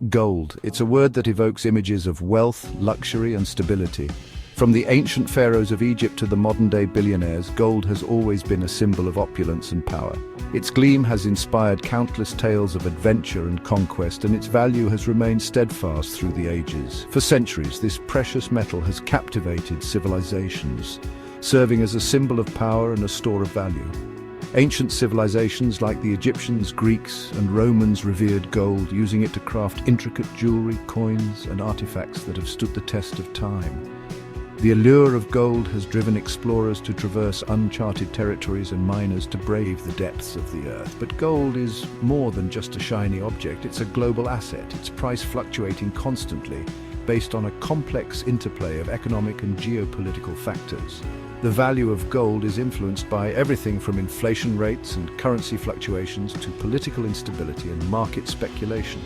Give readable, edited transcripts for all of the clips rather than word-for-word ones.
Gold. It's a word that evokes images of wealth, luxury, and stability. From the ancient pharaohs of Egypt to the modern-day billionaires, gold has always been a symbol of opulence and power. Its gleam has inspired countless tales of adventure and conquest, and its value has remained steadfast through the ages. For centuries, this precious metal has captivated civilizations, serving as a symbol of power and a store of value. Ancient civilizations like the Egyptians, Greeks, and Romans revered gold, using it to craft intricate jewelry, coins, and artifacts that have stood the test of time. The allure of gold has driven explorers to traverse uncharted territories and miners to brave the depths of the earth. But gold is more than just a shiny object. It's a global asset, its price fluctuating constantly, based on a complex interplay of economic and geopolitical factors. The value of gold is influenced by everything from inflation rates and currency fluctuations to political instability and market speculation.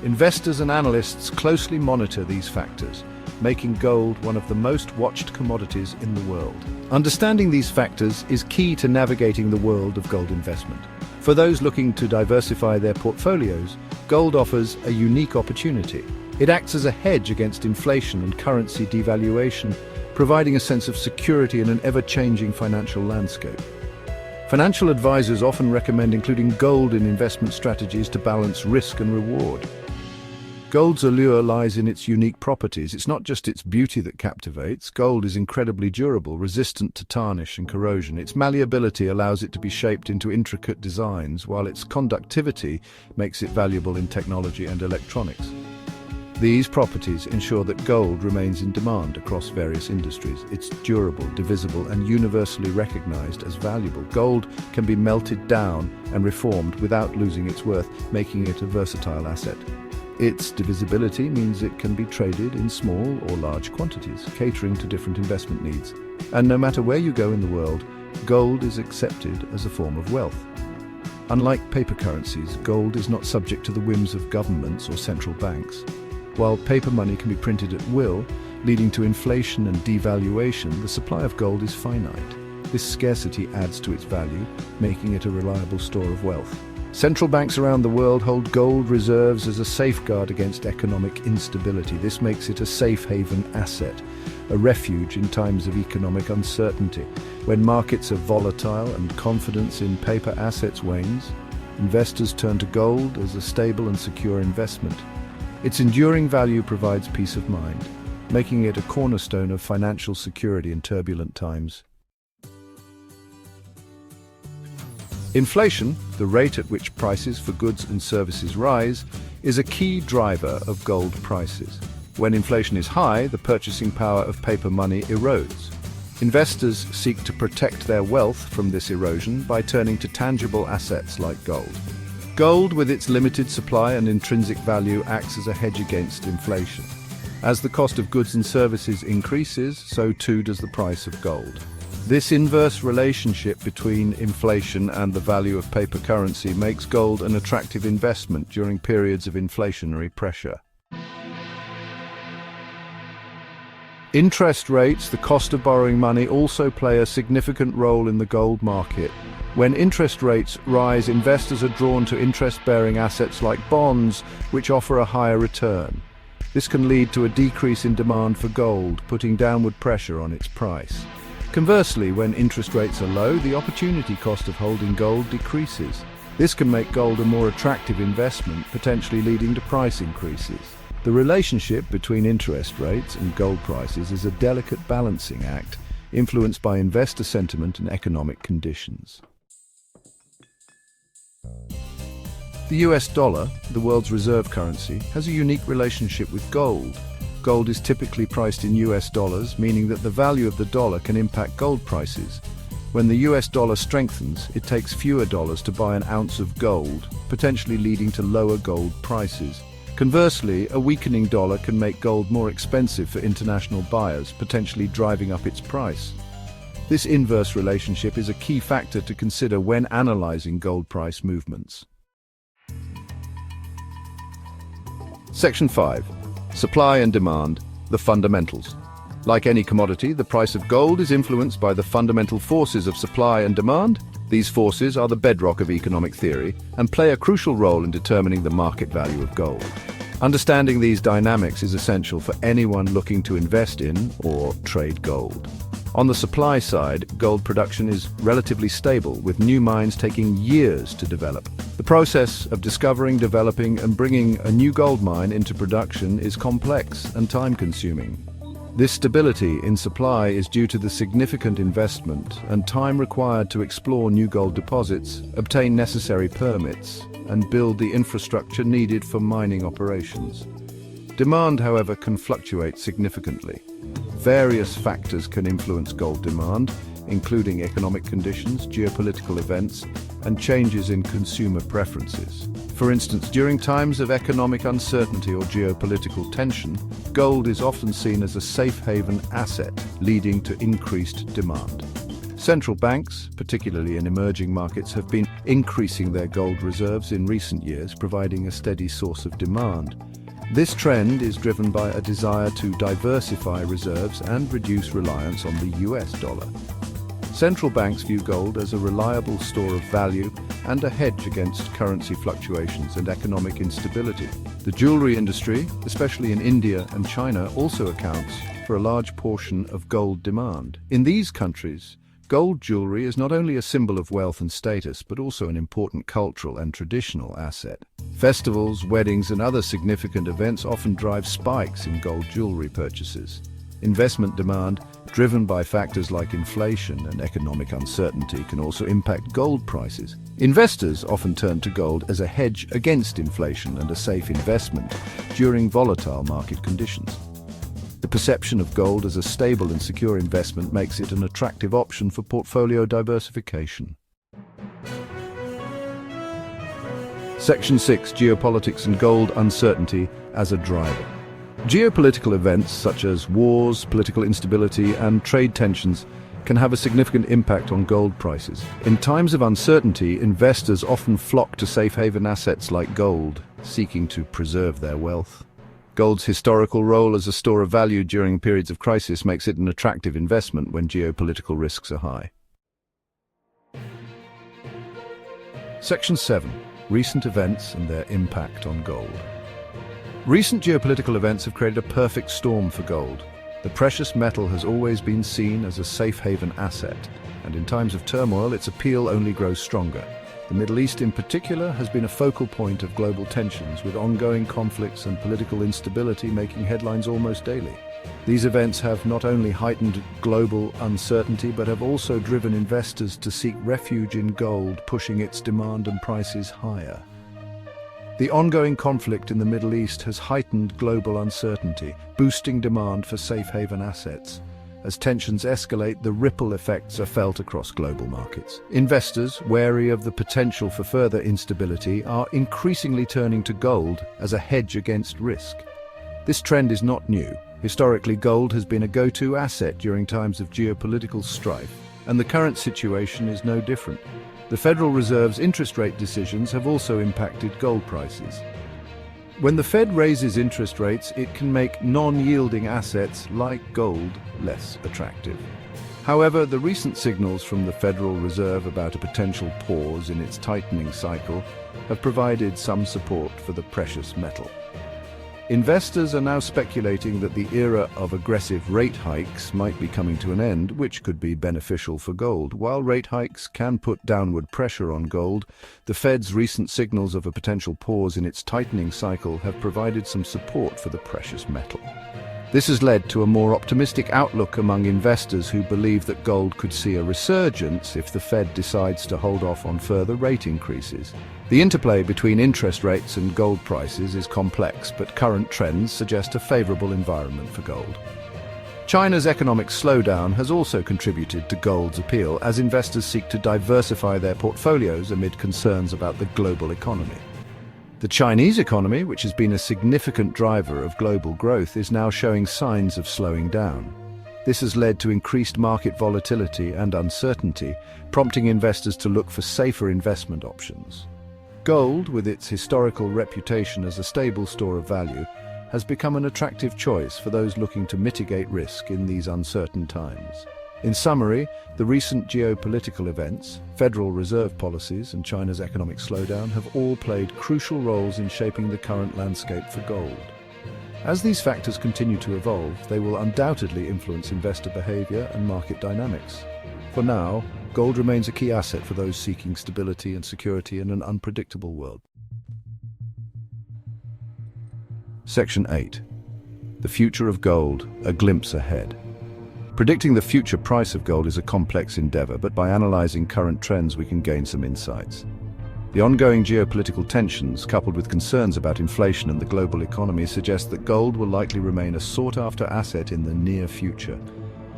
Investors and analysts closely monitor these factors, making gold one of the most watched commodities in the world. Understanding these factors is key to navigating the world of gold investment. For those looking to diversify their portfolios, gold offers a unique opportunity. It acts as a hedge against inflation and currency devaluation, providing a sense of security in an ever-changing financial landscape. Financial advisors often recommend including gold in investment strategies to balance risk and reward. Gold's allure lies in its unique properties. It's not just its beauty that captivates. Gold is incredibly durable, resistant to tarnish and corrosion. Its malleability allows it to be shaped into intricate designs, while its conductivity makes it valuable in technology and electronics. These properties ensure that gold remains in demand across various industries. It's durable, divisible, and universally recognized as valuable. Gold can be melted down and reformed without losing its worth, making it a versatile asset. Its divisibility means it can be traded in small or large quantities, catering to different investment needs. And no matter where you go in the world, gold is accepted as a form of wealth. Unlike paper currencies, gold is not subject to the whims of governments or central banks. While paper money can be printed at will, leading to inflation and devaluation, the supply of gold is finite. This scarcity adds to its value, making it a reliable store of wealth. Central banks around the world hold gold reserves as a safeguard against economic instability. This makes it a safe haven asset, a refuge in times of economic uncertainty. When markets are volatile and confidence in paper assets wanes, investors turn to gold as a stable and secure investment. Its enduring value provides peace of mind, making it a cornerstone of financial security in turbulent times. Inflation, the rate at which prices for goods and services rise, is a key driver of gold prices. When inflation is high, the purchasing power of paper money erodes. Investors seek to protect their wealth from this erosion by turning to tangible assets like gold. Gold, with its limited supply and intrinsic value, acts as a hedge against inflation. As the cost of goods and services increases, so too does the price of gold. This inverse relationship between inflation and the value of paper currency makes gold an attractive investment during periods of inflationary pressure. Interest rates, the cost of borrowing money, also play a significant role in the gold market. When interest rates rise, investors are drawn to interest-bearing assets like bonds, which offer a higher return. This can lead to a decrease in demand for gold, putting downward pressure on its price. Conversely, when interest rates are low, the opportunity cost of holding gold decreases. This can make gold a more attractive investment, potentially leading to price increases. The relationship between interest rates and gold prices is a delicate balancing act, influenced by investor sentiment and economic conditions. The US dollar, the world's reserve currency, has a unique relationship with gold. Gold is typically priced in US dollars, meaning that the value of the dollar can impact gold prices. When the US dollar strengthens, it takes fewer dollars to buy an ounce of gold, potentially leading to lower gold prices. Conversely, a weakening dollar can make gold more expensive for international buyers, potentially driving up its price. This inverse relationship is a key factor to consider when analyzing gold price movements. Section 5. Supply and demand, the fundamentals. Like any commodity, the price of gold is influenced by the fundamental forces of supply and demand. These forces are the bedrock of economic theory and play a crucial role in determining the market value of gold. Understanding these dynamics is essential for anyone looking to invest in or trade gold. On the supply side, gold production is relatively stable, with new mines taking years to develop. The process of discovering, developing, and bringing a new gold mine into production is complex and time-consuming. This stability in supply is due to the significant investment and time required to explore new gold deposits, obtain necessary permits, and build the infrastructure needed for mining operations. Demand, however, can fluctuate significantly. Various factors can influence gold demand, including economic conditions, geopolitical events, and changes in consumer preferences. For instance, during times of economic uncertainty or geopolitical tension, gold is often seen as a safe haven asset, leading to increased demand. Central banks, particularly in emerging markets, have been increasing their gold reserves in recent years, providing a steady source of demand. This trend is driven by a desire to diversify reserves and reduce reliance on the US dollar. Central banks view gold as a reliable store of value and a hedge against currency fluctuations and economic instability. The jewelry industry, especially in India and China, also accounts for a large portion of gold demand. In these countries, gold jewelry is not only a symbol of wealth and status, but also an important cultural and traditional asset. Festivals, weddings, and other significant events often drive spikes in gold jewelry purchases. Investment demand, driven by factors like inflation and economic uncertainty, can also impact gold prices. Investors often turn to gold as a hedge against inflation and a safe investment during volatile market conditions. The perception of gold as a stable and secure investment makes it an attractive option for portfolio diversification. Section 6. Geopolitics and gold uncertainty as a driver. Geopolitical events such as wars, political instability, and trade tensions can have a significant impact on gold prices. In times of uncertainty, investors often flock to safe haven assets like gold, seeking to preserve their wealth. Gold's historical role as a store of value during periods of crisis makes it an attractive investment when geopolitical risks are high. Section 7. Recent events and their impact on gold. Recent geopolitical events have created a perfect storm for gold. The precious metal has always been seen as a safe haven asset, and in times of turmoil, its appeal only grows stronger. The Middle East in particular has been a focal point of global tensions, with ongoing conflicts and political instability making headlines almost daily. These events have not only heightened global uncertainty, but have also driven investors to seek refuge in gold, pushing its demand and prices higher. The ongoing conflict in the Middle East has heightened global uncertainty, boosting demand for safe haven assets. As tensions escalate, the ripple effects are felt across global markets. Investors, wary of the potential for further instability, are increasingly turning to gold as a hedge against risk. This trend is not new. Historically, gold has been a go-to asset during times of geopolitical strife, and the current situation is no different. The Federal Reserve's interest rate decisions have also impacted gold prices. When the Fed raises interest rates, it can make non-yielding assets like gold less attractive. However, the recent signals from the Federal Reserve about a potential pause in its tightening cycle have provided some support for the precious metal. Investors are now speculating that the era of aggressive rate hikes might be coming to an end, which could be beneficial for gold. While rate hikes can put downward pressure on gold, the Fed's recent signals of a potential pause in its tightening cycle have provided some support for the precious metal. This has led to a more optimistic outlook among investors who believe that gold could see a resurgence if the Fed decides to hold off on further rate increases. The interplay between interest rates and gold prices is complex, but current trends suggest a favorable environment for gold. China's economic slowdown has also contributed to gold's appeal as investors seek to diversify their portfolios amid concerns about the global economy. The Chinese economy, which has been a significant driver of global growth, is now showing signs of slowing down. This has led to increased market volatility and uncertainty, prompting investors to look for safer investment options. Gold, with its historical reputation as a stable store of value, has become an attractive choice for those looking to mitigate risk in these uncertain times. In summary, the recent geopolitical events, Federal Reserve policies, and China's economic slowdown have all played crucial roles in shaping the current landscape for gold. As these factors continue to evolve, they will undoubtedly influence investor behavior and market dynamics. For now, gold remains a key asset for those seeking stability and security in an unpredictable world. Section 8. The future of gold, a glimpse ahead. Predicting the future price of gold is a complex endeavor, but by analyzing current trends we can gain some insights. The ongoing geopolitical tensions, coupled with concerns about inflation and the global economy, suggest that gold will likely remain a sought-after asset in the near future.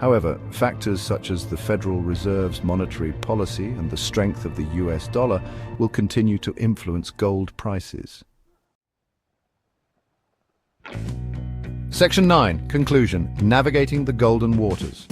However, factors such as the Federal Reserve's monetary policy and the strength of the US dollar will continue to influence gold prices. Section 9. Conclusion. Navigating the golden waters.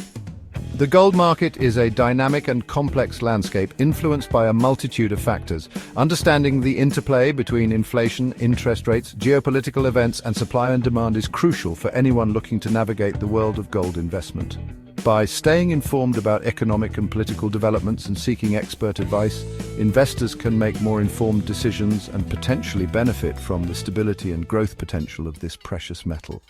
The gold market is a dynamic and complex landscape influenced by a multitude of factors. Understanding the interplay between inflation, interest rates, geopolitical events, and supply and demand is crucial for anyone looking to navigate the world of gold investment. By staying informed about economic and political developments and seeking expert advice, investors can make more informed decisions and potentially benefit from the stability and growth potential of this precious metal.